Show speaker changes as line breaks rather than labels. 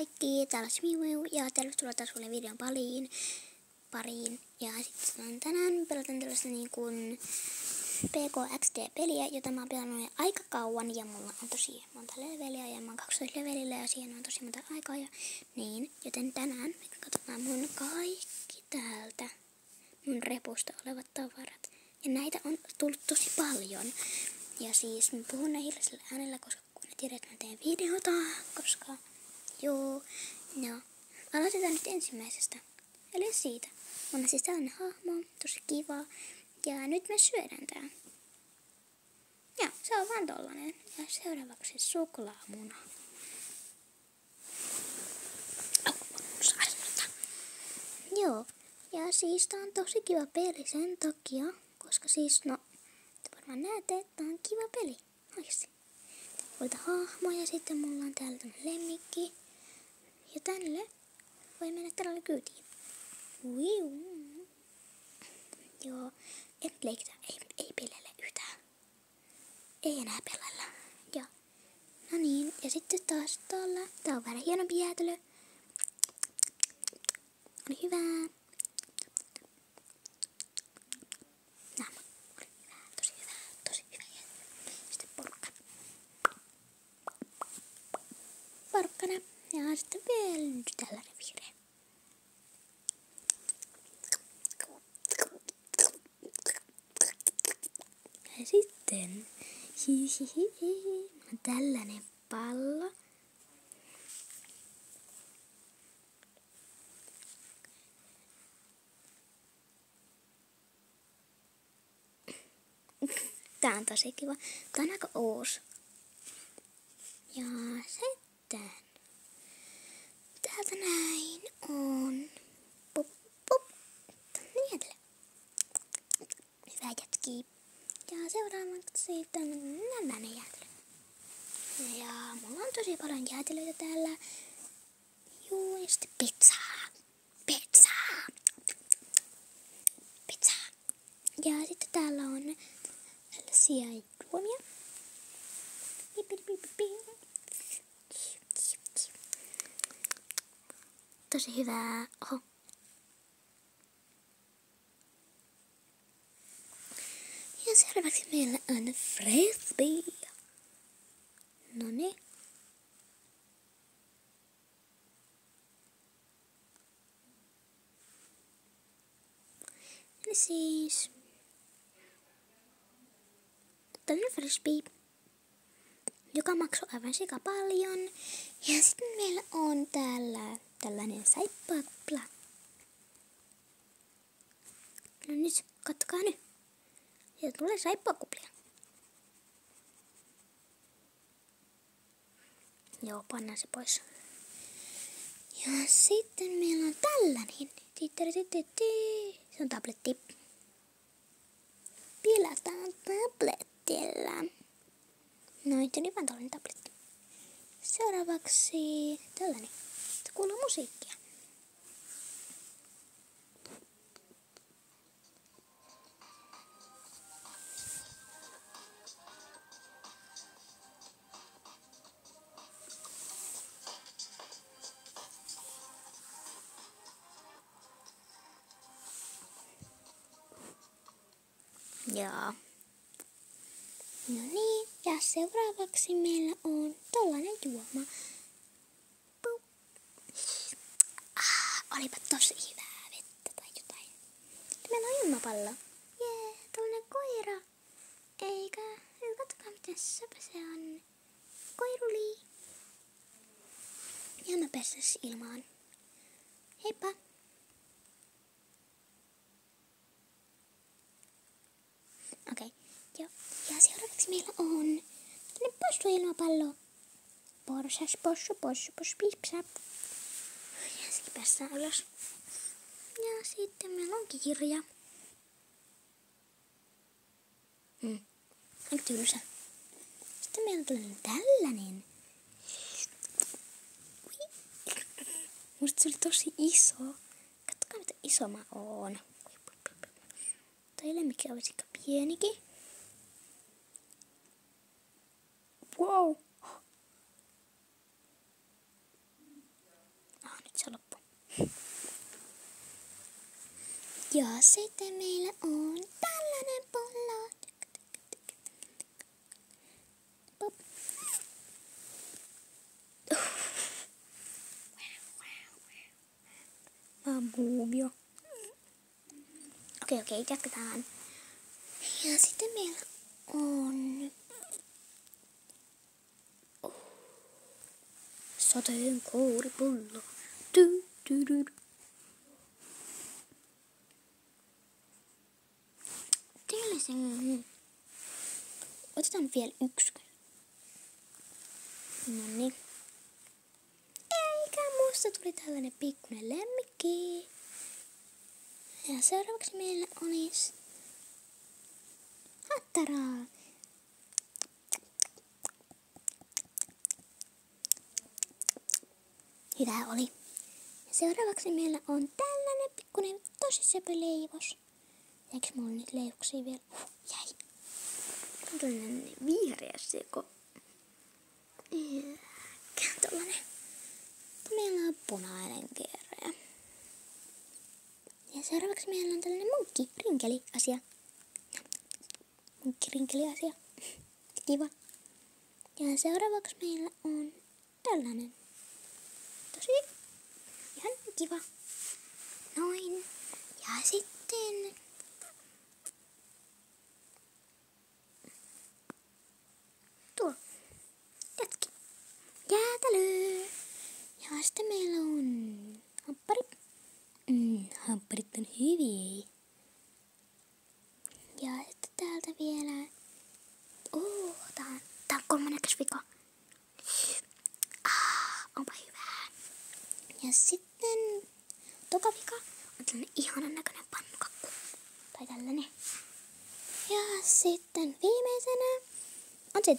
kaikki, täällä on Smiu ja tervetuloa taas uuden videon pariin. Ja sitten tänään pelataan tällaista niin kuin PKXD-peliä, jota mä oon pelannut jo aika kauan ja mulla on tosi monta leveliä ja mä oon 12 levelillä ja siihen on tosi monta aikaa ja niin. Joten tänään me katsotaan mun kaikki täältä mun repusta olevat tavarat. Ja näitä on tullut tosi paljon. Ja siis mä puhun näin hiljaisella äänellä, koska kun ne tiedät, että mä teen videota, koska joo, no, aloitetaan nyt ensimmäisestä. Eli siitä. Mulla on siis tällainen hahmo, tosi kiva. Ja nyt me syödään tää. Ja, se on vaan tollanen. Ja seuraavaksi suklaamuna. Joo, ja siis tää on tosi kiva peli sen takia, koska siis, no, te varmaan näette, että tää on kiva peli. Oikeesti. Muita hahmoja ja sitten mulla on täällä tämmönen lemmikki. Ja tänne voi mennä tällä kyytiin. Joo, en leikitä, ei pelele yhtään. Ei enää pelellä. Ja, no niin, ja sitten taas tuolla. Tää on vähän hienompi jäätelö. Oli hyvää. Nämä, oli hyvää, tosi hyvä jäätelö. Sitten porkkana. Porkkana. Ja sitten vielä nyt tällainen vihreä. Ja sitten on tällainen pallo. Tää on tosi kiva. Tää on aika uusi. Ja sitten täältä näin on pup. Niedelle. Hyvä jätkii. Ja seuraavaksi sitten nämäinen jäätelö. Ja mulla on tosi paljon jäätelöitä täällä. Juu, ja sitten pizzaa. Ja sitten täällä on tällaisia juomia. Tosi hyvää. Oho. Ja seuraavaksi meillä on frisbee. Noniin. Eli siis tällainen frisbee, joka maksoi aivan sika paljon. Ja sitten meillä on täällä tällainen saippuakupla. No nyt, katsokaa nyt. Sieltä tulee saippuakuplia. Joo, pannaan se pois. Ja sitten meillä on tällainen. Se on tabletti. Pilataan tablettilla. Noin, se oli vaan tällainen tabletti. Seuraavaksi tällainen. Se kuuluu musiikkia. Joo. No niin, ja seuraavaksi meillä on tällainen juoma. Olipa tosi hyvää vettä tai jotain. Meillä on ilmapallo. Jee, tällainen koira. Eikä, katsokaa miten söpö se on. Koiruli. Ja mä päästäis ilmaan. Heippa. Okei, joo. Ja seuraavaksi meillä on tällainen possuilmapallo. Possu, pipsap. Ja sitten päästään ylös. Ja sitten meillä on kirja. Aika tylsä. Sitten meillä on tällainen. Musta se oli tosi iso. Katsokaa mitä iso mä oon. Toi lemmikki on aika pienikin. Wow. se loppu. Ja sitten meillä on tällainen pullo. Pop. Muumio. Okei, jatketaan. Ja sitten meillä on sateenkaaripullo. Otetaan vielä yksi. Noniin. Eikä musta tuli tällainen pikkuinen lemmikki. Ja seuraavaksi meillä olisi hattaraa. Hyvä oli. Ja seuraavaksi meillä on tällainen pikkuinen tosi söpö leivos. Eikö mulla nyt leivoksia vielä? Jäi. On tällainen vihreä seko. Tällainen. Meillä on punainen kerä. Ja seuraavaksi meillä on tällainen munkki-rinkeli-asia. Munkki-rinkeli-asia. Kiva. Ja seuraavaksi meillä on tällainen. Tosi ihan kiva. Noin. Ja sitten tuo. Jätki. Jäätelö. Ja sitten meillä on hampparit. Hampparit on hyviä. Ja sitten täältä vielä. Tää on 3. vika. Onpa hyvää. Ja sitten toka vika on tällainen ihanan näköinen pannukakku. Tai tällainen. Ja sitten viimeisenä on se